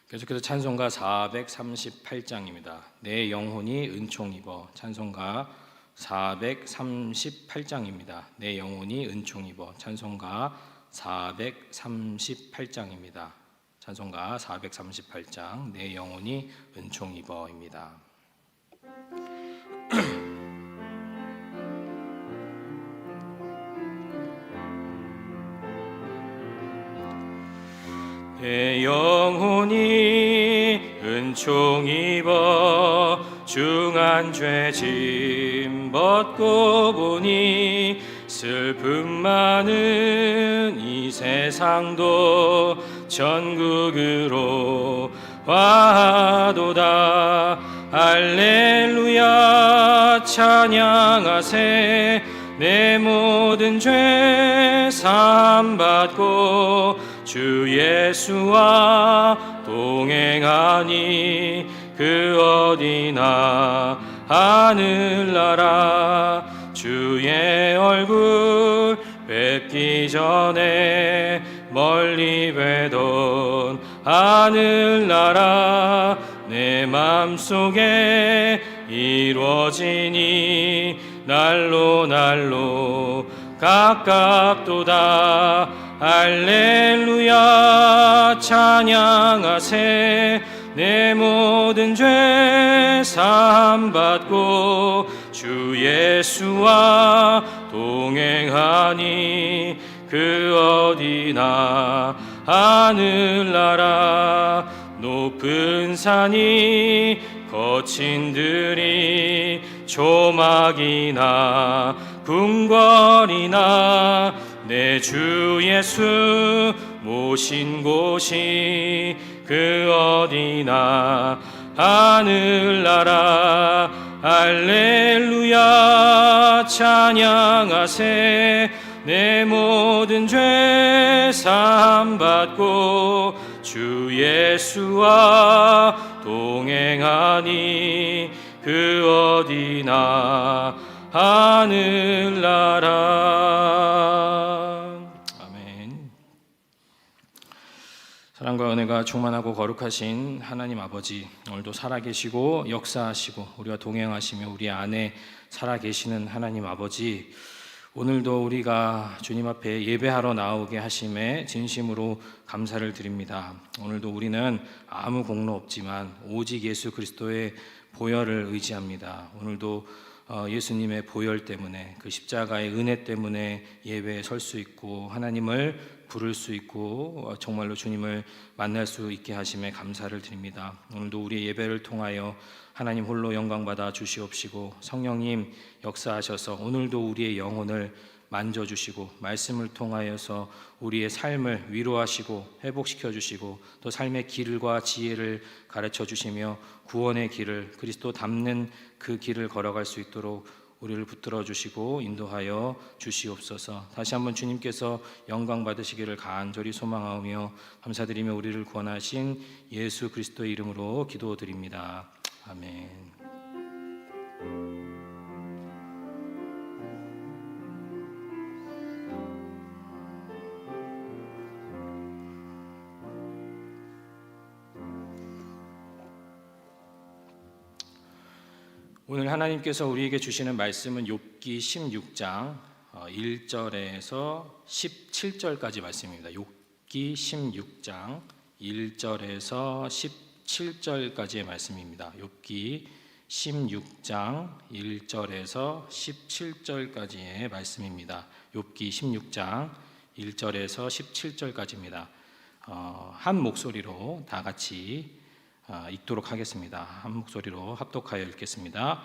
계속해서 찬송가 438장입니다. 내 영혼이 은총 입어. 찬송가 438장입니다. 내 영혼이 은총 입어. 찬송가 438장입니다. 찬송가 438장 내 영혼이 은총 입어입니다. 내 영혼이 은총 입어 중한 죄 짐 벗고 보니 슬픔 많은 이 세상도 천국으로 와도다. 할렐루야 찬양하세. 내 모든 죄 사함 받고 주 예수와 동행하니 그 어디나 하늘나라. 주의 얼굴 뵙기 전에 멀리 뵈던 하늘나라 내 맘속에 이루어지니 날로 가깝도다. 할렐루야 찬양하세. 내 모든 죄 사함 받고 주 예수와 동행하니 그 어디나 하늘나라. 높은 산이 거친 들이 조막이나 궁궐이나 내 주 예수 모신 곳이 그 어디나 하늘나라. 할렐루야 찬양하세. 내 모든 죄 사함 받고 주 예수와 동행하니 그 어디나 하늘나라. 아멘. 사랑과 은혜가 충만하고 거룩하신 하나님 아버지, 오늘도 살아계시고 역사하시고 우리와 동행하시며 우리 안에 살아계시는 하나님 아버지, 오늘도 우리가 주님 앞에 예배하러 나오게 하심에 진심으로 감사를 드립니다. 오늘도 우리는 아무 공로 없지만 오직 예수 그리스도의 보혈을 의지합니다. 오늘도 예수님의 보혈 때문에, 그 십자가의 은혜 때문에 예배에 설 수 있고 하나님을 부를 수 있고 정말로 주님을 만날 수 있게 하심에 감사를 드립니다. 오늘도 우리의 예배를 통하여 하나님 홀로 영광받아 주시옵시고 성령님 역사하셔서 오늘도 우리의 영혼을 만져주시고 말씀을 통하여서 우리의 삶을 위로하시고 회복시켜 주시고 또 삶의 길과 지혜를 가르쳐 주시며 구원의 길을, 그리스도 닮는 그 길을 걸어갈 수 있도록 우리를 붙들어 주시고 인도하여 주시옵소서. 다시 한번 주님께서 영광 받으시기를 간절히 소망하며 감사드리며 우리를 구원하신 예수 그리스도의 이름으로 기도드립니다. 아멘. 오늘 하나님께서 우리에게 주시는 말씀은 욥기 16장 1절에서 17절까지 말씀입니다. 욥기 16장 1절에서 17절까지의 말씀입니다. 욥기 16장 1절에서 17절까지의 말씀입니다. 욥기 16장 1절에서 17절까지입니다. 한 목소리로 다 같이 읽도록 하겠습니다. 한 목소리로 합독하여 읽겠습니다.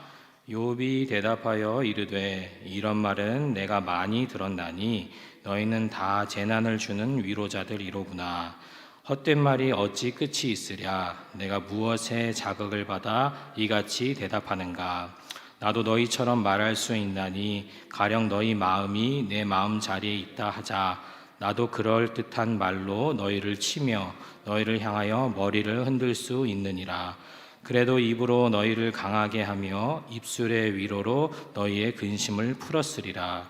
욥이 대답하여 이르되 이런 말은 내가 많이 들었나니 너희는 다 재난을 주는 위로자들이로구나. 헛된 말이 어찌 끝이 있으랴. 내가 무엇에 자극을 받아 이같이 대답하는가. 나도 너희처럼 말할 수 있나니 가령 너희 마음이 내 마음 자리에 있다 하자. 나도 그럴듯한 말로 너희를 치며 너희를 향하여 머리를 흔들 수 있느니라. 그래도 입으로 너희를 강하게 하며 입술의 위로로 너희의 근심을 풀었으리라.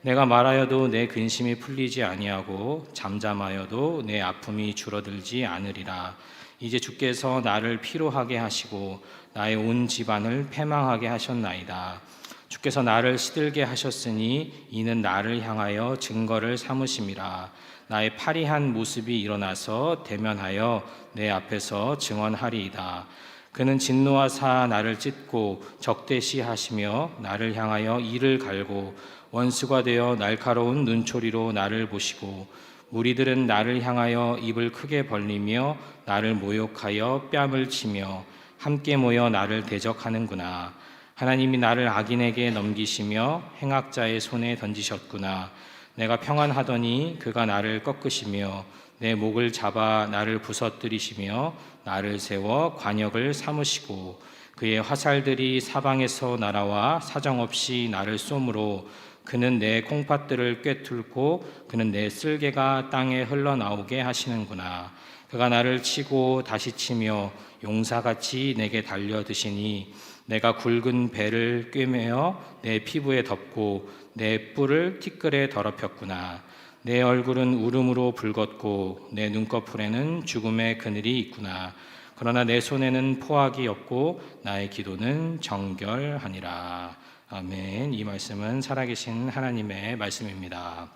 내가 말하여도 내 근심이 풀리지 아니하고 잠잠하여도 내 아픔이 줄어들지 않으리라. 이제 주께서 나를 피로하게 하시고 나의 온 집안을 패망하게 하셨나이다. 주께서 나를 시들게 하셨으니 이는 나를 향하여 증거를 삼으심이라. 나의 파리한 모습이 일어나서 대면하여 내 앞에서 증언하리이다. 그는 진노하사 나를 찢고 적대시하시며 나를 향하여 이를 갈고 원수가 되어 날카로운 눈초리로 나를 보시고 무리들은 나를 향하여 입을 크게 벌리며 나를 모욕하여 뺨을 치며 함께 모여 나를 대적하는구나. 하나님이 나를 악인에게 넘기시며 행악자의 손에 던지셨구나. 내가 평안하더니 그가 나를 꺾으시며 내 목을 잡아 나를 부서뜨리시며 나를 세워 관역을 삼으시고 그의 화살들이 사방에서 날아와 사정없이 나를 쏘므로 그는 내 콩팥들을 꿰뚫고 그는 내 쓸개가 땅에 흘러나오게 하시는구나. 그가 나를 치고 다시 치며 용사같이 내게 달려드시니 내가 굵은 배를 꿰매어 내 피부에 덮고 내 뿔을 티끌에 더럽혔구나. 내 얼굴은 울음으로 붉었고 내 눈꺼풀에는 죽음의 그늘이 있구나. 그러나 내 손에는 포악이 없고 나의 기도는 정결하니라. 아멘. 이 말씀은 살아계신 하나님의 말씀입니다.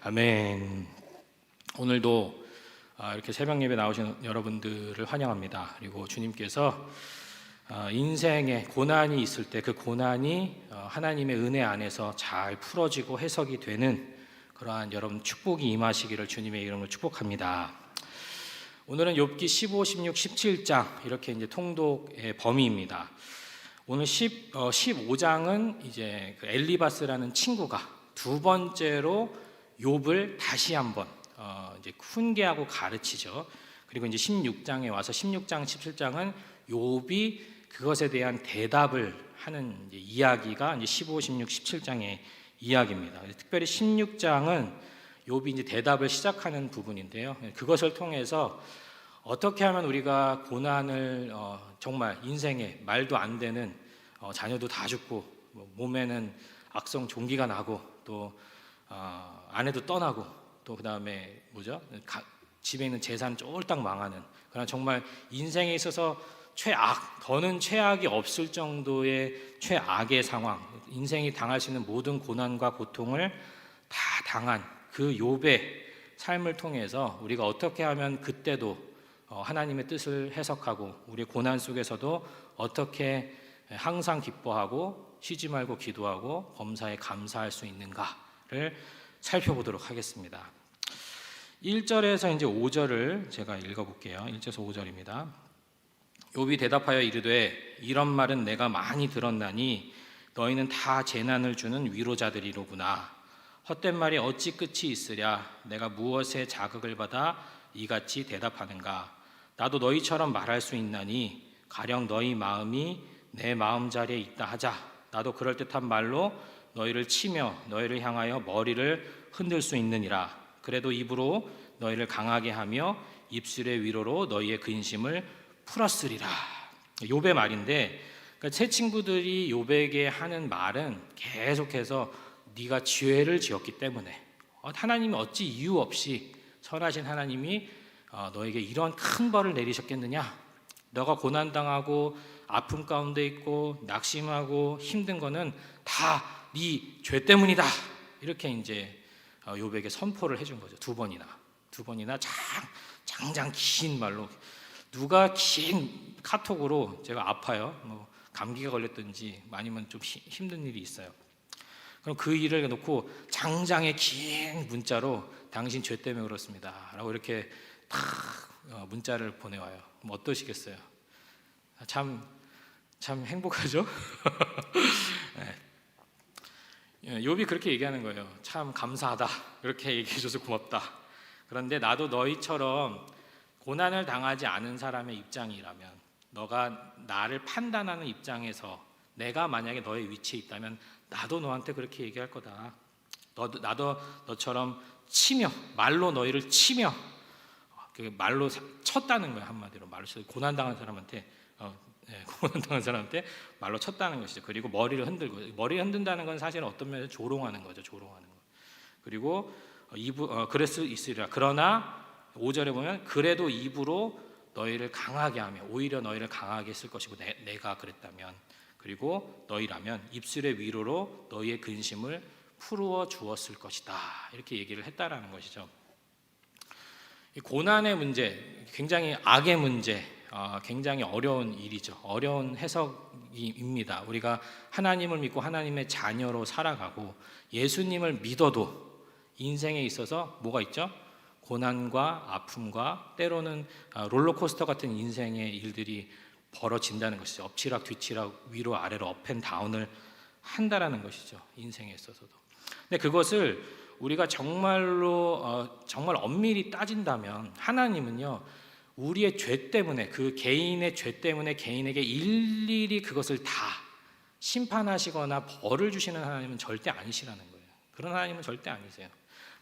아멘. 오늘도 이렇게 새벽 예배 나오신 여러분들을 환영합니다. 그리고 주님께서 인생에 고난이 있을 때 그 고난이 하나님의 은혜 안에서 잘 풀어지고 해석이 되는 그러한 여러분 축복이 임하시기를 주님의 이름으로 축복합니다. 오늘은 욥기 15, 16, 17장 이렇게 이제 통독의 범위입니다. 오늘 15장은 이제 그 엘리바스라는 친구가 두 번째로 욥을 다시 한번 이제 훈계하고 가르치죠. 그리고 이제 16장에 와서 16장, 17장은 욥이 그것에 대한 대답을 하는 이제 이야기가 이제 15, 16, 17장의 이야기입니다. 특별히 16장은 욥이 이제 대답을 시작하는 부분인데요. 그것을 통해서 어떻게 하면 우리가 고난을 정말 인생에 말도 안 되는 자녀도 다 죽고 몸에는 악성 종기가 나고 또 아내도 떠나고 또 그다음에 집에 있는 재산 쫄딱 망하는 그런 정말 인생에 있어서 더는 최악이 없을 정도의 최악의 상황, 인생이 당할 수 있는 모든 고난과 고통을 다 당한 그 욥의 삶을 통해서 우리가 어떻게 하면 그때도 하나님의 뜻을 해석하고 우리의 고난 속에서도 어떻게 항상 기뻐하고 쉬지 말고 기도하고 범사에 감사할 수 있는가를 살펴보도록 하겠습니다. 1절에서 이제 5절을 제가 읽어볼게요. 1절에서 5절입니다. 욥이 대답하여 이르되 이런 말은 내가 많이 들었나니 너희는 다 재난을 주는 위로자들이로구나. 헛된 말이 어찌 끝이 있으랴. 내가 무엇에 자극을 받아 이같이 대답하는가. 나도 너희처럼 말할 수 있나니 가령 너희 마음이 내 마음자리에 있다 하자. 나도 그럴듯한 말로 너희를 치며 너희를 향하여 머리를 흔들 수 있느니라. 그래도 입으로 너희를 강하게 하며 입술의 위로로 너희의 근심을 풀었으리라. 욥의 말인데 그러니까 세 친구들이 욥에게 하는 말은 계속해서 네가 죄를 지었기 때문에 하나님이 어찌 이유 없이 선하신 하나님이 너에게 이런 큰 벌을 내리셨겠느냐. 너가 고난당하고 아픔 가운데 있고 낙심하고 힘든 거는 다 네 죄 때문이다. 이렇게 이제 욥에게 선포를 해준 거죠. 두 번이나 장장 긴 말로 누가 긴 카톡으로 제가 아파요, 뭐 감기가 걸렸든지 아니면 좀 힘든 일이 있어요. 그럼 그 일을 놓고 장장의 긴 문자로 당신 죄 때문에 그렇습니다 라고 이렇게 탁 문자를 보내와요. 그럼 어떠시겠어요? 참 행복하죠? 네. 욥이 그렇게 얘기하는 거예요. 참 감사하다. 그렇게 얘기해줘서 고맙다. 그런데 나도 너희처럼 고난을 당하지 않은 사람의 입장이라면, 너가 나를 판단하는 입장에서 내가 만약에 너의 위치에 있다면 나도 너한테 그렇게 얘기할 거다. 나도 너처럼 치며, 말로 너희를 치며, 그 말로 쳤다는 거예요. 한마디로 말로 쳐. 고난당한 사람한테 말로 쳤다는 것이죠. 그리고 머리를 흔든다는 건 사실은 어떤 면에서 조롱하는 거죠. 그리고 그럴 수 있으리라. 그러나 5절에 보면 그래도 입으로 너희를 강하게 하며 오히려 너희를 강하게 쓸 것이고 내가 그랬다면 그리고 너희라면 입술의 위로로 너희의 근심을 풀어 주었을 것이다. 이렇게 얘기를 했다라는 것이죠. 이 고난의 문제, 굉장히 악의 문제, 굉장히 어려운 일이죠. 어려운 해석입니다. 우리가 하나님을 믿고 하나님의 자녀로 살아가고 예수님을 믿어도 인생에 있어서 뭐가 있죠? 고난과 아픔과 때로는 롤러코스터 같은 인생의 일들이 벌어진다는 것이죠. 엎치락 뒤치락 위로 아래로 업앤다운을 한다라는 것이죠. 인생에 있어서도. 근데 그것을 우리가 정말로 정말 엄밀히 따진다면 하나님은요, 우리의 죄 때문에, 그 개인의 죄 때문에 개인에게 일일이 그것을 다 심판하시거나 벌을 주시는 하나님은 절대 아니시라는 거예요. 그런 하나님은 절대 아니세요.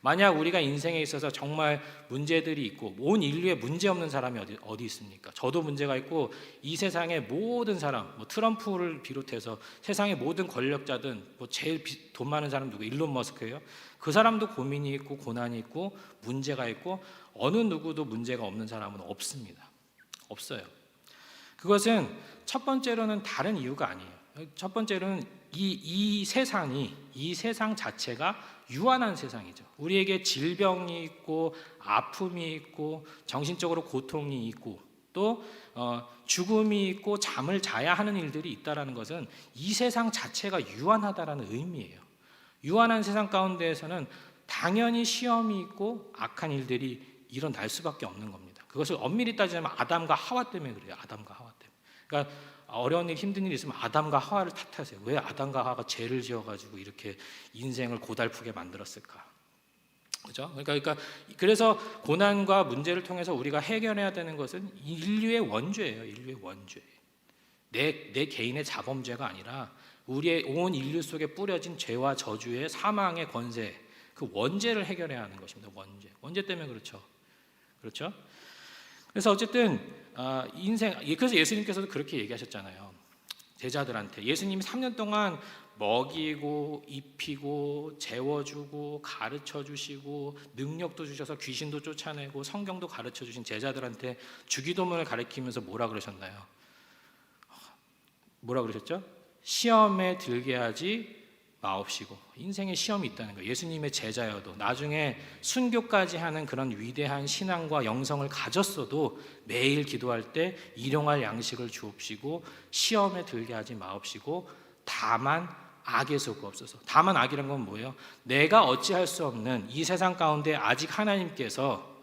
만약 우리가 인생에 있어서 정말 문제들이 있고, 온 인류에 문제 없는 사람이 어디 있습니까? 저도 문제가 있고, 이 세상의 모든 사람, 트럼프를 비롯해서 세상의 모든 권력자든 제일 돈 많은 사람 누구? 일론 머스크예요. 그 사람도 고민이 있고 고난이 있고 문제가 있고, 어느 누구도 문제가 없는 사람은 없습니다. 없어요. 그것은 첫 번째로는 다른 이유가 아니에요. 첫 번째로는 이 세상 자체가 유한한 세상이죠. 우리에게 질병이 있고 아픔이 있고 정신적으로 고통이 있고 또 죽음이 있고 잠을 자야 하는 일들이 있다라는 것은 이 세상 자체가 유한하다라는 의미예요. 유한한 세상 가운데에서는 당연히 시험이 있고 악한 일들이 일어날 수밖에 없는 겁니다. 그것을 엄밀히 따지자면 아담과 하와 때문에 그래요. 아담과 하와 때문에. 그러니까 어려운 일, 힘든 일이 있으면 아담과 하와를 탓하세요. 왜 아담과 하와가 죄를 지어가지고 이렇게 인생을 고달프게 만들었을까? 그죠? 그래서 고난과 문제를 통해서 우리가 해결해야 되는 것은 인류의 원죄예요. 인류의 원죄. 내 개인의 자범죄가 아니라 우리의 온 인류 속에 뿌려진 죄와 저주의 사망의 권세, 그 원죄를 해결해야 하는 것입니다. 원죄 때문에 그렇죠. 그래서 어쨌든 그래서 예수님께서도 그렇게 얘기하셨잖아요. 제자들한테 예수님이 3년 동안 먹이고 입히고 재워주고 가르쳐주시고 능력도 주셔서 귀신도 쫓아내고 성경도 가르쳐주신 제자들한테 주기도문을 가르치면서 뭐라 그러셨나요? 뭐라 그러셨죠? 시험에 들게 하지 마옵시고. 인생에 시험이 있다는 거예요. 예수님의 제자여도 나중에 순교까지 하는 그런 위대한 신앙과 영성을 가졌어도 매일 기도할 때 일용할 양식을 주옵시고 시험에 들게 하지 마옵시고 다만 악에 속옵소서. 다만 악이란 건 뭐예요? 내가 어찌할 수 없는 이 세상 가운데 아직 하나님께서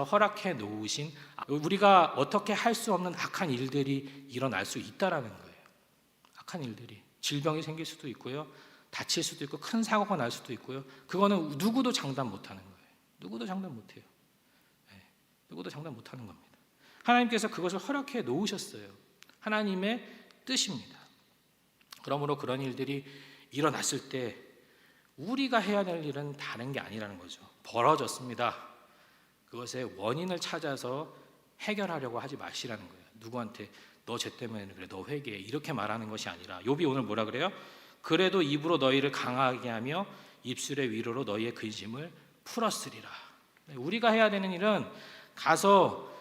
허락해 놓으신 우리가 어떻게 할 수 없는 악한 일들이 일어날 수 있다라는 거예요. 악한 일들이 질병이 생길 수도 있고요, 다칠 수도 있고 큰 사고가 날 수도 있고요. 그거는 누구도 장담 못하는 거예요. 누구도 장담 못해요. 누구도 장담 못하는 겁니다. 하나님께서 그것을 허락해 놓으셨어요. 하나님의 뜻입니다. 그러므로 그런 일들이 일어났을 때 우리가 해야 될 일은 다른 게 아니라는 거죠. 벌어졌습니다. 그것의 원인을 찾아서 해결하려고 하지 마시라는 거예요. 누구한테 너 죄 때문에 그래, 너 회개해, 이렇게 말하는 것이 아니라 욥이 오늘 뭐라 그래요? 그래도 입으로 너희를 강하게 하며 입술의 위로로 너희의 근심을 풀었으리라. 우리가 해야 되는 일은 가서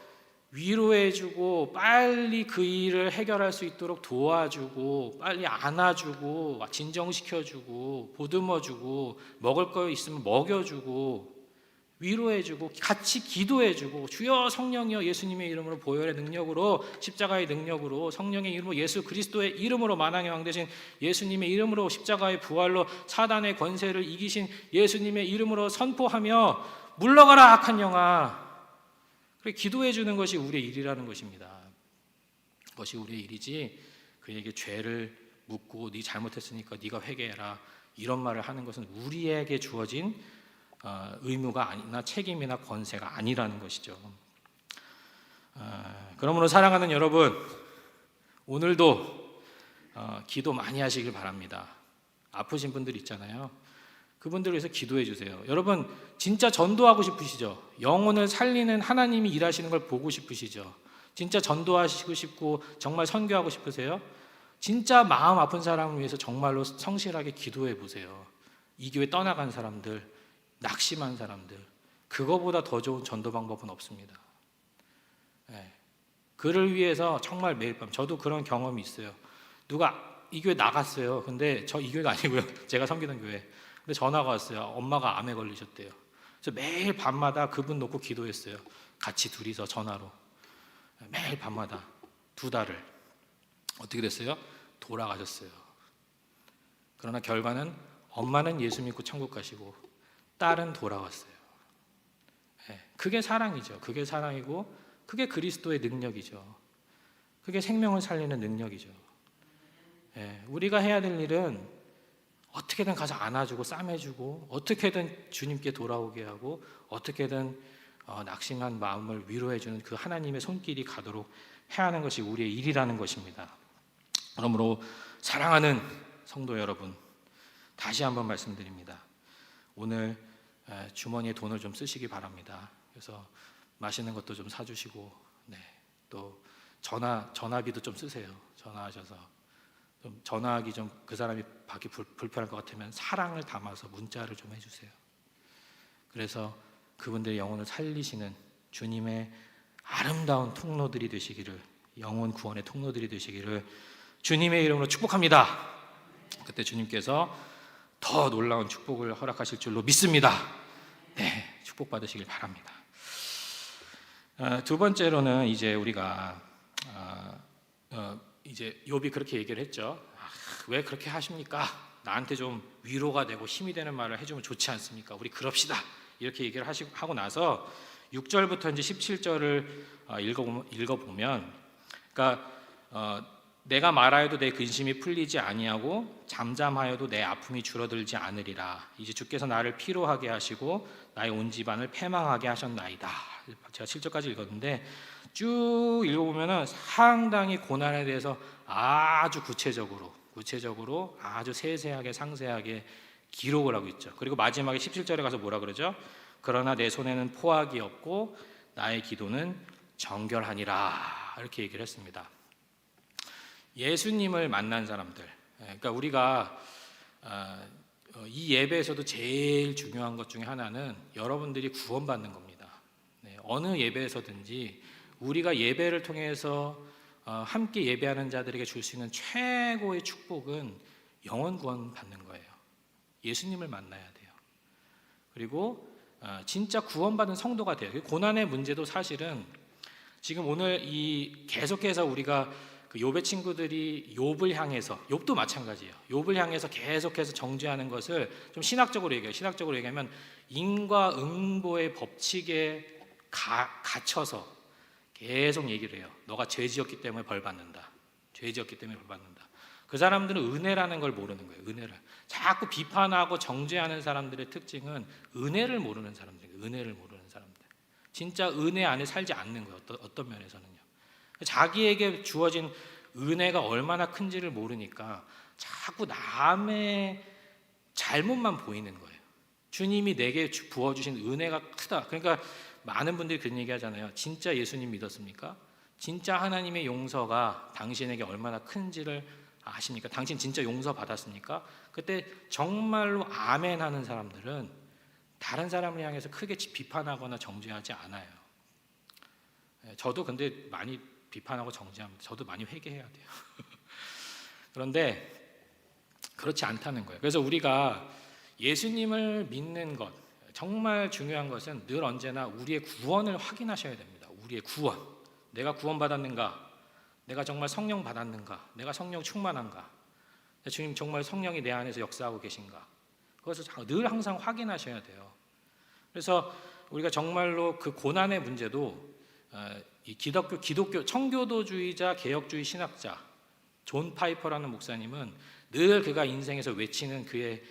위로해주고 빨리 그 일을 해결할 수 있도록 도와주고 빨리 안아주고 진정시켜주고 보듬어주고 먹을 거 있으면 먹여주고 위로해주고 같이 기도해주고 주여 성령이여 예수님의 이름으로 보혈의 능력으로 십자가의 능력으로 성령의 이름으로 예수 그리스도의 이름으로 만왕의 왕 되신 예수님의 이름으로 십자가의 부활로 사단의 권세를 이기신 예수님의 이름으로 선포하며 물러가라 악한 영아. 그렇게 기도해주는 것이 우리의 일이라는 것입니다. 그것이 우리의 일이지 그에게 죄를 묻고 네 잘못했으니까 네가 회개해라 이런 말을 하는 것은 우리에게 주어진 의무가 아니나 책임이나 권세가 아니라는 것이죠. 그러므로 사랑하는 여러분, 오늘도 기도 많이 하시길 바랍니다. 아프신 분들 있잖아요. 그분들을 위해서 기도해 주세요. 여러분 진짜 전도하고 싶으시죠? 영혼을 살리는 하나님이 일하시는 걸 보고 싶으시죠? 진짜 전도하시고 싶고 정말 선교하고 싶으세요? 진짜 마음 아픈 사람을 위해서 정말로 성실하게 기도해 보세요. 이 교회 떠나간 사람들, 낙심한 사람들, 그거보다 더 좋은 전도 방법은 없습니다. 네. 그를 위해서 정말 매일 밤, 저도 그런 경험이 있어요. 누가 이 교회 나갔어요. 근데 저 이 교회가 아니고요. 제가 섬기던 교회. 근데 전화가 왔어요. 엄마가 암에 걸리셨대요. 그래서 매일 밤마다 그분 놓고 기도했어요. 같이 둘이서 전화로. 매일 밤마다 2달을. 어떻게 됐어요? 돌아가셨어요. 그러나 결과는 엄마는 예수 믿고 천국 가시고 딸은 돌아왔어요. 그게 사랑이죠. 그게 사랑이고 그게 그리스도의 능력이죠. 그게 생명을 살리는 능력이죠. 우리가 해야 될 일은 어떻게든 가서 안아주고 싸매주고 어떻게든 주님께 돌아오게 하고 어떻게든 낙심한 마음을 위로해주는 그 하나님의 손길이 가도록 해야 하는 것이 우리의 일이라는 것입니다. 그러므로 사랑하는 성도 여러분, 다시 한번 말씀드립니다. 오늘 주머니에 돈을 좀 쓰시기 바랍니다. 그래서 맛있는 것도 좀 사주시고, 또 전화비도 좀 쓰세요. 전화하셔서 좀 전화하기 좀 그 사람이 받기 불편할 것 같으면 사랑을 담아서 문자를 좀 해주세요. 그래서 그분들의 영혼을 살리시는 주님의 아름다운 통로들이 되시기를, 영혼 구원의 통로들이 되시기를 주님의 이름으로 축복합니다. 그때 주님께서 더 놀라운 축복을 허락하실 줄로 믿습니다. 축복 받으시길 바랍니다. 두 번째로는 이제 우리가 이제 욥이 그렇게 얘기를 했죠. 왜 그렇게 하십니까? 나한테 좀 위로가 되고 힘이 되는 말을 해주면 좋지 않습니까? 우리 그럽시다. 이렇게 얘기를 하고 나서 6절부터 이제 17절을 읽어보면, 그러니까 내가 말하여도 내 근심이 풀리지 아니하고 잠잠하여도 내 아픔이 줄어들지 않으리라. 이제 주께서 나를 피로하게 하시고 나의 온 집안을 패망하게 하셨나이다. 제가 7절까지 읽었는데 쭉 읽어보면 상당히 고난에 대해서 아주 구체적으로 아주 세세하게 상세하게 기록을 하고 있죠. 그리고 마지막에 17절에 가서 뭐라 그러죠? 그러나 내 손에는 포악이 없고 나의 기도는 정결하니라. 이렇게 얘기를 했습니다. 예수님을 만난 사람들, 그러니까 우리가 이 예배에서도 제일 중요한 것 중에 하나는 여러분들이 구원받는 겁니다. 어느 예배에서든지 우리가 예배를 통해서 함께 예배하는 자들에게 줄 수 있는 최고의 축복은 영혼 구원 받는 거예요. 예수님을 만나야 돼요. 그리고 진짜 구원받은 성도가 돼요. 고난의 문제도 사실은 지금 오늘 이 계속해서 우리가 그 욥의 친구들이 욥을 향해서, 욥도 마찬가지예요. 욥을 향해서 계속해서 정죄하는 것을 좀 신학적으로 얘기해요. 신학적으로 얘기하면 인과응보의 법칙에 갇혀서 계속 얘기를 해요. 너가 죄지었기 때문에 벌 받는다. 죄지었기 때문에 벌 받는다. 그 사람들은 은혜라는 걸 모르는 거예요. 은혜를 자꾸 비판하고 정죄하는 사람들의 특징은 은혜를 모르는 사람들이에요. 은혜를 모르는 사람들. 진짜 은혜 안에 살지 않는 거예요. 어떤 면에서는요. 자기에게 주어진 은혜가 얼마나 큰지를 모르니까 자꾸 남의 잘못만 보이는 거예요. 주님이 내게 부어주신 은혜가 크다. 그러니까 많은 분들이 그런 얘기 하잖아요. 진짜 예수님 믿었습니까? 진짜 하나님의 용서가 당신에게 얼마나 큰지를 아십니까? 당신 진짜 용서 받았습니까? 그때 정말로 아멘 하는 사람들은 다른 사람을 향해서 크게 비판하거나 정죄하지 않아요. 저도 근데 많이 비판하고 정죄합니다. 저도 많이 회개해야 돼요. 그런데 그렇지 않다는 거예요. 그래서 우리가 예수님을 믿는 것, 정말 중요한 것은 늘 언제나 우리의 구원을 확인하셔야 됩니다. 우리의 구원. 내가 구원받았는가? 내가 정말 성령 받았는가? 내가 성령 충만한가? 주님 정말 성령이 내 안에서 역사하고 계신가? 그것을 늘 항상 확인하셔야 돼요. 그래서 우리가 정말로 그 고난의 문제도 이 기독교 청교도주의자 개혁주의 신학자 존 파이퍼라는 목사님은 늘 그가 인생에서 외치는 그의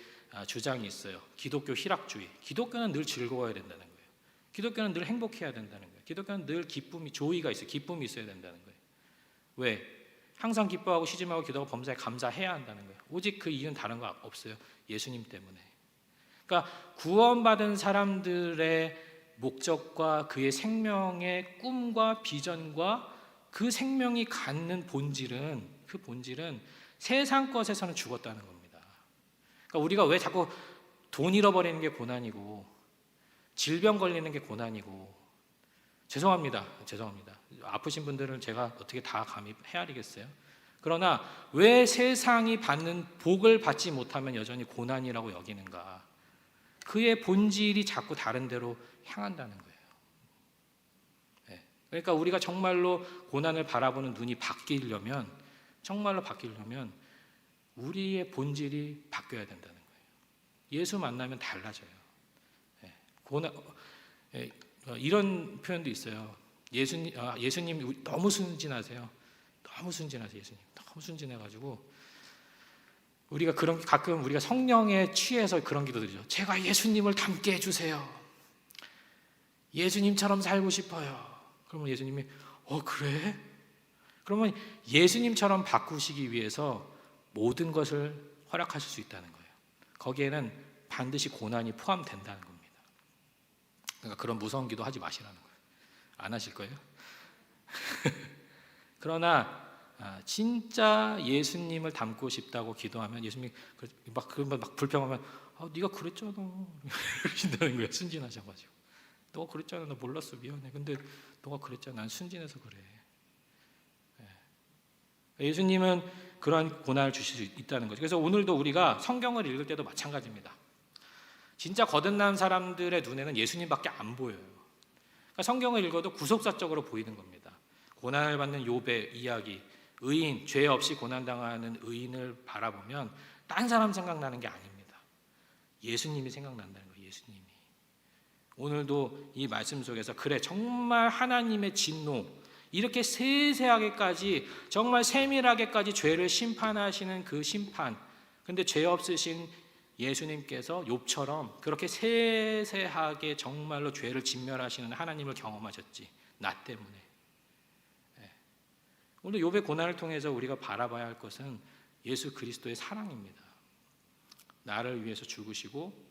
주장이 있어요. 기독교 희락주의. 기독교는 늘 즐거워야 된다는 거예요. 기독교는 늘 행복해야 된다는 거예요. 기독교는 늘 조의가 있어요. 기쁨이 있어야 된다는 거예요. 왜? 항상 기뻐하고 시짐하고 기도하고 범사에 감사해야 한다는 거예요. 오직 그 이유는 다른 거 없어요. 예수님 때문에. 그러니까 구원받은 사람들의 목적과 그의 생명의 꿈과 비전과 그 생명이 갖는 본질은, 그 본질은 세상 것에서는 죽었다는 겁니다. 그러니까 우리가 왜 자꾸 돈 잃어버리는 게 고난이고 질병 걸리는 게 고난이고, 죄송합니다. 아프신 분들은 제가 어떻게 다 감히 헤아리겠어요? 그러나 왜 세상이 받는 복을 받지 못하면 여전히 고난이라고 여기는가? 그의 본질이 자꾸 다른 데로 향한다는 거예요. 그러니까 우리가 정말로 고난을 바라보는 눈이 바뀌려면, 정말로 바뀌려면 우리의 본질이 바뀌어야 된다는 거예요. 예수 만나면 달라져요. 이런 표현도 있어요. 예수님 너무 순진하세요. 너무 순진하세요. 예수님 너무 순진해가지고 우리가 가끔 우리가 성령에 취해서 그런 기도 드리죠. 제가 예수님을 닮게 해주세요. 예수님처럼 살고 싶어요. 그러면 예수님이 그래? 그러면 예수님처럼 바꾸시기 위해서 모든 것을 허락하실 수 있다는 거예요. 거기에는 반드시 고난이 포함된다는 겁니다. 그러니까 그런 무서운 기도 하지 마시라는 거예요. 안 하실 거예요? 그러나 진짜 예수님을 닮고 싶다고 기도하면 예수님이 막 불평하면 네가 그랬잖아 이러신다는 거예요. 순진하셔가지고 너가 그랬잖아. 나 몰랐어. 미안해. 근데 너가 그랬잖아. 난 순진해서 그래. 예수님은 그러한 고난을 주실 수 있다는 거죠. 그래서 오늘도 우리가 성경을 읽을 때도 마찬가지입니다. 진짜 거듭난 사람들의 눈에는 예수님밖에 안 보여요. 그러니까 성경을 읽어도 구속사적으로 보이는 겁니다. 고난을 받는 욥의 이야기, 의인, 죄 없이 고난당하는 의인을 바라보면 딴 사람 생각나는 게 아닙니다. 예수님이 생각난다는 거예요. 예수님이. 오늘도 이 말씀 속에서 그래 정말 하나님의 진노, 이렇게 세세하게까지 정말 세밀하게까지 죄를 심판하시는 그 심판, 근데 죄 없으신 예수님께서 욥처럼 그렇게 세세하게 정말로 죄를 진멸하시는 하나님을 경험하셨지. 나 때문에. 오늘 욥의 고난을 통해서 우리가 바라봐야 할 것은 예수 그리스도의 사랑입니다. 나를 위해서 죽으시고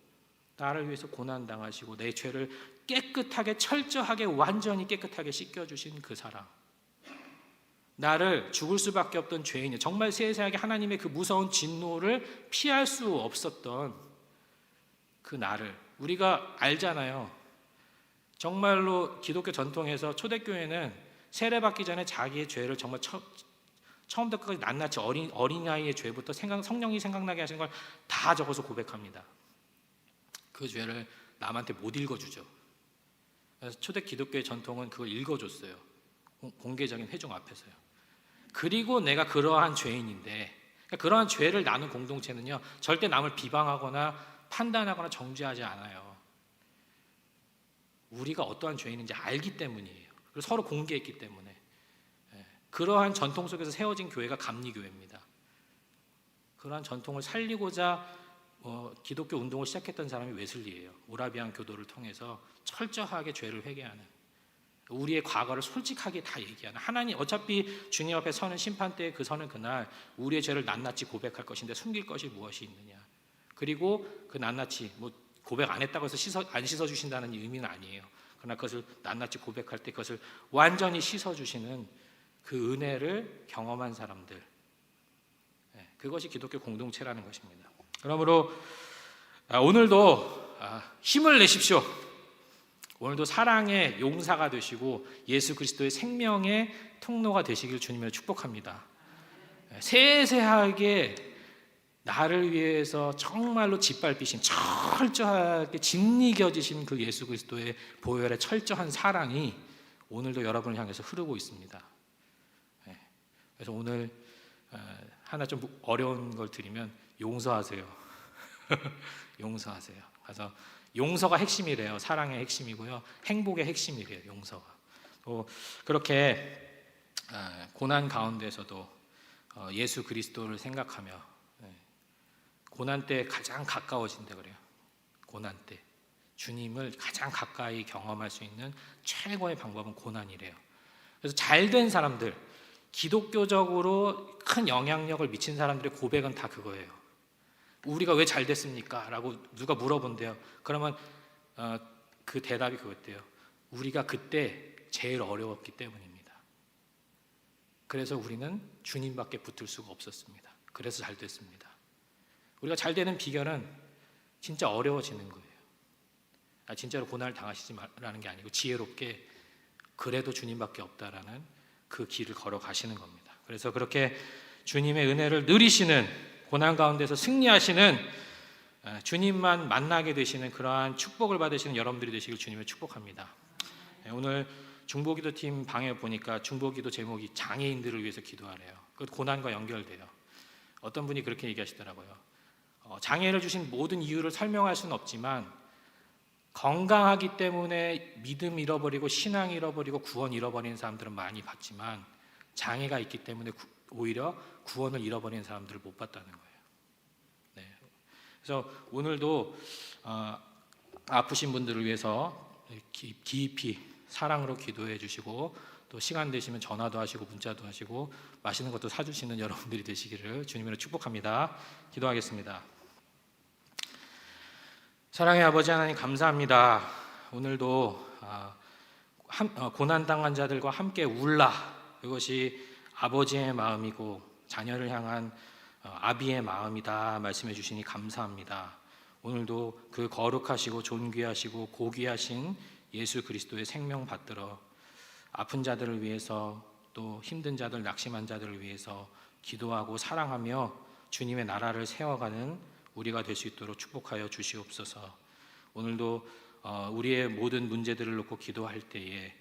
나를 위해서 고난당하시고 내 죄를 깨끗하게 철저하게 완전히 깨끗하게 씻겨주신 그 사랑, 나를 죽을 수밖에 없던 죄인, 정말 세세하게 하나님의 그 무서운 진노를 피할 수 없었던 그 나를 우리가 알잖아요. 정말로 기독교 전통에서 초대교회는 세례받기 전에 자기의 죄를 정말 처음부터 끝까지 낱낱이 어린아이의 죄부터 성령이 생각나게 하시는 걸 다 적어서 고백합니다. 그 죄를 남한테 못 읽어주죠. 그래서 초대 기독교의 전통은 그걸 읽어줬어요. 공개적인 회중 앞에서요. 그리고 내가 그러한 죄인인데, 그러니까 그러한 죄를 나눈 공동체는요 절대 남을 비방하거나 판단하거나 정죄하지 않아요. 우리가 어떠한 죄인인지 알기 때문이에요. 그리고 서로 공개했기 때문에. 그러한 전통 속에서 세워진 교회가 감리교회입니다. 그러한 전통을 살리고자 기독교 운동을 시작했던 사람이 웨슬리예요. 모라비안 교도를 통해서 철저하게 죄를 회개하는, 우리의 과거를 솔직하게 다 얘기하는, 하나님 어차피 주님 앞에 서는 심판 때 그 서는 그날 우리의 죄를 낱낱이 고백할 것인데 숨길 것이 무엇이 있느냐. 그리고 그 낱낱이 고백 안 했다고 해서 안 씻어주신다는 의미는 아니에요. 그러나 그것을 낱낱이 고백할 때 그것을 완전히 씻어주시는 그 은혜를 경험한 사람들, 그것이 기독교 공동체라는 것입니다. 그러므로 오늘도 힘을 내십시오. 오늘도 사랑의 용사가 되시고 예수 그리스도의 생명의 통로가 되시길 주님을 축복합니다. 세세하게 나를 위해서 정말로 짓밟히신, 철저하게 짓이겨지신 그 예수 그리스도의 보혈의 철저한 사랑이 오늘도 여러분을 향해서 흐르고 있습니다. 그래서 오늘 하나 좀 어려운 걸 드리면 용서하세요. 용서하세요. 그래서 용서가 핵심이래요. 사랑의 핵심이고요. 행복의 핵심이래요. 용서가. 또 그렇게 고난 가운데서도 예수 그리스도를 생각하며 고난 때 가장 가까워진다 그래요. 고난 때 주님을 가장 가까이 경험할 수 있는 최고의 방법은 고난이래요. 그래서 잘된 사람들, 기독교적으로 큰 영향력을 미친 사람들의 고백은 다 그거예요. 우리가 왜 잘 됐습니까? 라고 누가 물어본대요. 그러면 그 대답이 그거였대요. 우리가 그때 제일 어려웠기 때문입니다. 그래서 우리는 주님밖에 붙을 수가 없었습니다. 그래서 잘 됐습니다. 우리가 잘 되는 비결은 진짜 어려워지는 거예요. 진짜로 고난을 당하시지 말라는 게 아니고 지혜롭게 그래도 주님밖에 없다라는 그 길을 걸어가시는 겁니다. 그래서 그렇게 주님의 은혜를 누리시는, 고난 가운데서 승리하시는, 주님만 만나게 되시는 그러한 축복을 받으시는 여러분들이 되시길 주님을 축복합니다. 오늘 중보기도팀 방에 보니까 중보기도 제목이 장애인들을 위해서 기도하래요. 그 고난과 연결돼요. 어떤 분이 그렇게 얘기하시더라고요. 장애를 주신 모든 이유를 설명할 수는 없지만 건강하기 때문에 믿음 잃어버리고 신앙 잃어버리고 구원 잃어버리는 사람들은 많이 봤지만 장애가 있기 때문에 오히려 구원을 잃어버리는 사람들을 못 봤다는 거예요. 네. 그래서 오늘도 아프신 분들을 위해서 깊이 사랑으로 기도해 주시고, 또 시간 되시면 전화도 하시고 문자도 하시고 맛있는 것도 사주시는 여러분들이 되시기를 주님으로 축복합니다. 기도하겠습니다. 사랑의 아버지 하나님, 감사합니다. 오늘도 고난당한 자들과 함께 울라, 이것이 아버지의 마음이고 자녀를 향한 아비의 마음이다 말씀해 주시니 감사합니다. 오늘도 그 거룩하시고 존귀하시고 고귀하신 예수 그리스도의 생명 받들어 아픈 자들을 위해서, 또 힘든 자들, 낙심한 자들을 위해서 기도하고 사랑하며 주님의 나라를 세워가는 우리가 될 수 있도록 축복하여 주시옵소서. 오늘도 우리의 모든 문제들을 놓고 기도할 때에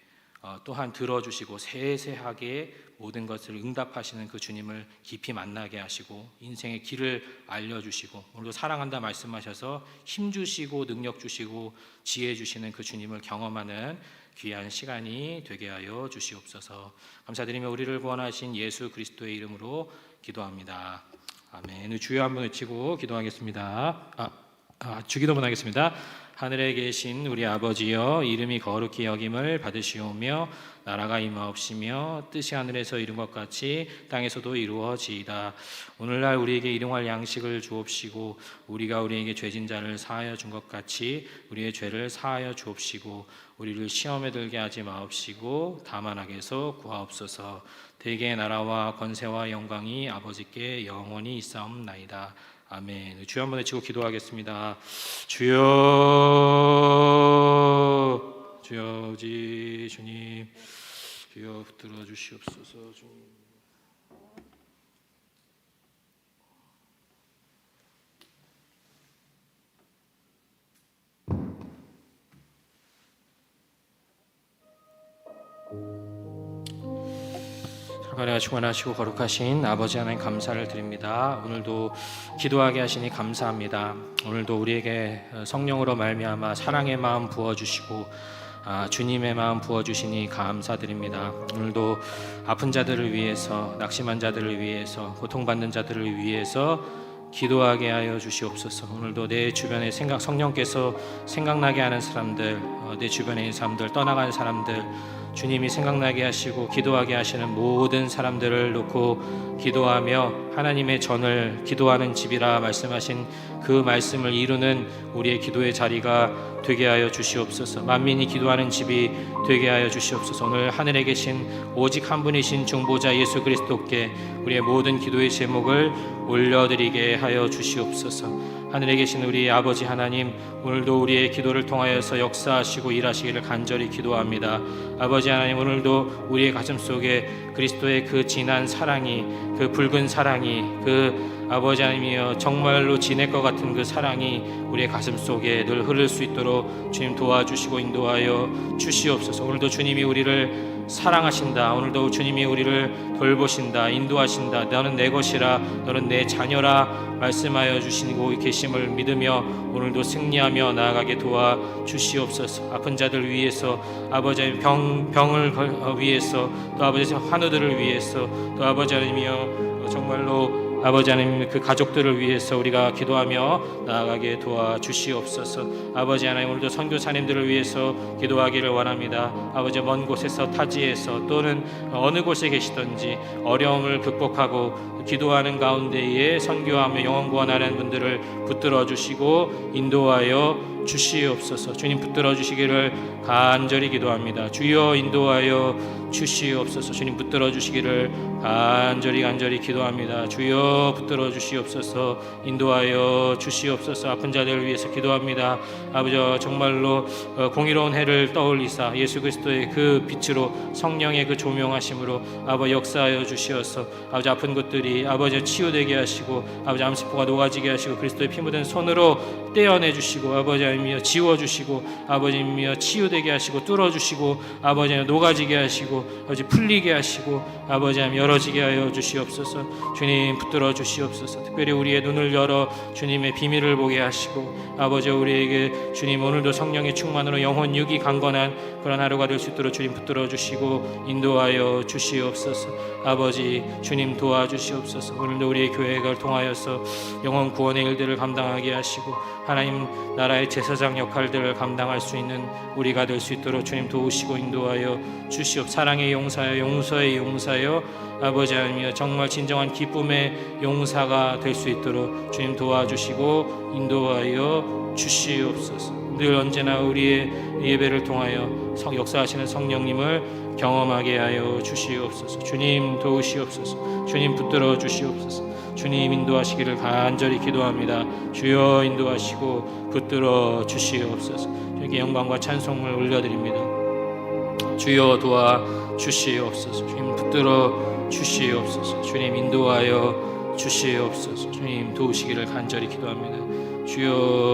또한 들어주시고 세세하게 모든 것을 응답하시는 그 주님을 깊이 만나게 하시고 인생의 길을 알려주시고, 오늘도 사랑한다 말씀하셔서 힘주시고 능력 주시고 지혜 주시는 그 주님을 경험하는 귀한 시간이 되게 하여 주시옵소서. 감사드리며 우리를 구원하신 예수 그리스도의 이름으로 기도합니다. 아멘. 주여 한번 외치고 기도하겠습니다. 주기도문 하겠습니다. 하늘에 계신 우리 아버지여, 이름이 거룩히 여김을 받으시오며 나라가 임하옵시며 뜻이 하늘에서 이룬 것 같이 땅에서도 이루어지이다. 오늘날 우리에게 일용할 양식을 주옵시고, 우리가 우리에게 죄진 자를 사하여 준 것 같이 우리의 죄를 사하여 주옵시고, 우리를 시험에 들게 하지 마옵시고 다만 악에서 구하옵소서. 대개의 나라와 권세와 영광이 아버지께 영원히 있사옵나이다. 아멘. 주여 한번 외치고 기도하겠습니다. 주여, 주여, 주님, 주여 붙들어 주시옵소서. 주님. 살가리와 충만하시고 거룩하신 아버지 하나님, 감사를 드립니다. 오늘도 기도하게 하시니 감사합니다. 오늘도 우리에게 성령으로 말미암아 사랑의 마음 부어주시고 주님의 마음 부어주시니 감사드립니다. 오늘도 아픈 자들을 위해서, 낙심한 자들을 위해서, 고통받는 자들을 위해서 기도하게 하여 주시옵소서. 오늘도 내 주변에 성령께서 생각나게 하는 사람들, 내 주변에 있는 사람들, 떠나간 사람들, 주님이 생각나게 하시고 기도하게 하시는 모든 사람들을 놓고 기도하며 하나님의 전을 기도하는 집이라 말씀하신 그 말씀을 이루는 우리의 기도의 자리가 되게 하여 주시옵소서. 만민이 기도하는 집이 되게 하여 주시옵소서. 오늘 하늘에 계신 오직 한 분이신 중보자 예수 그리스도께 우리의 모든 기도의 제목을 올려드리게 하여 주시옵소서. 하늘에 계신 우리 아버지 하나님, 오늘도 우리의 기도를 통하여서 역사하시고 일하시기를 간절히 기도합니다. 아버지 하나님, 오늘도 우리의 가슴 속에 그리스도의 그 진한 사랑이, 그 붉은 사랑이, 그 아버지 하나님이여 정말로 진할 것 같은 그 사랑이 우리의 가슴 속에 늘 흐를 수 있도록 주님 도와주시고 인도하여 주시옵소서. 오늘도 주님이 우리를 사랑하신다. 오늘도 주님이 우리를 돌보신다, 인도하신다. 너는 내 것이라, 너는 내 자녀라 말씀하여 주시고 계심을 믿으며 오늘도 승리하며 나아가게 도와주시옵소서. 아픈 자들 위해서, 아버지 하나님 병을 위해서, 또 아버지 환우들을 위해서, 또 아버지 하나님이여 정말로 아버지 하나님 그 가족들을 위해서 우리가 기도하며 나아가게 도와주시옵소서. 아버지 하나님, 오늘도 선교사님들을 위해서 기도하기를 원합니다. 아버지, 먼 곳에서 타지에서 또는 어느 곳에 계시든지 어려움을 극복하고 기도하는 가운데에 선교하며 영혼 구원하는 분들을 붙들어 주시고 인도하여 주시옵소서. 주님 붙들어 주시기를 간절히 기도합니다. 주여 인도하여 주시옵소서. 주님 붙들어 주시기를 간절히 기도합니다. 주여 붙들어 주시옵소서. 인도하여 주시옵소서. 아픈 자들을 위해서 기도합니다. 아버지, 정말로 공의로운 해를 떠올리사 예수 그리스도의 그 빛으로 성령의 그 조명하심으로 아버지 역사하여 주시어서 아버지 아픈 것들이 아버지 치유되게 하시고 아버지 암세포가 녹아지게 하시고 그리스도의 피 묻은 손으로 떼어내 주시고 아버지 하나님이여 지워 주시고 아버지 하나님이여 치유되게 하시고 뚫어 주시고 아버지 하나님 녹아지게 하시고 아버지 풀리게 하시고 아버지 하나님 열어지게 하여 주시옵소서. 주님 붙들어 주시옵소서. 특별히 우리의 눈을 열어 주님의 비밀을 보게 하시고 아버지 우리에게 주님 오늘도 성령의 충만으로 영혼 육이 강건한 그런 하루가 될 수 있도록 주님 붙들어 주시고 인도하여 주시옵소서. 아버지 주님 도와주시옵소서. 오늘도 우리의 교회를 통하여서 영혼 구원의 일들을 감당하게 하시고 하나님 나라의 제사장 역할들을 감당할 수 있는 우리가 될 수 있도록 주님 도우시고 인도하여 주시옵. 사랑의 용사여 용서의 용사여 아버지 하나님이여 정말 진정한 기쁨의 용사가 될 수 있도록 주님 도와주시고 인도하여 주시옵소서. 늘 언제나 우리의 예배를 통하여 역사하시는 성령님을 경험하게 하여 주시옵소서. 주님 도우시옵소서. 주님 붙들어 주시옵소서. 주님 인도하시기를 간절히 기도합니다. 주여 인도하시고 붙들어 주시옵소서. 주님께 영광과 찬송을 올려드립니다. 주여 도와 주시옵소서. 주님 붙들어 주시옵소서. 주님 인도하여 주시옵소서. 주님 도우시기를 간절히 기도합니다. 주여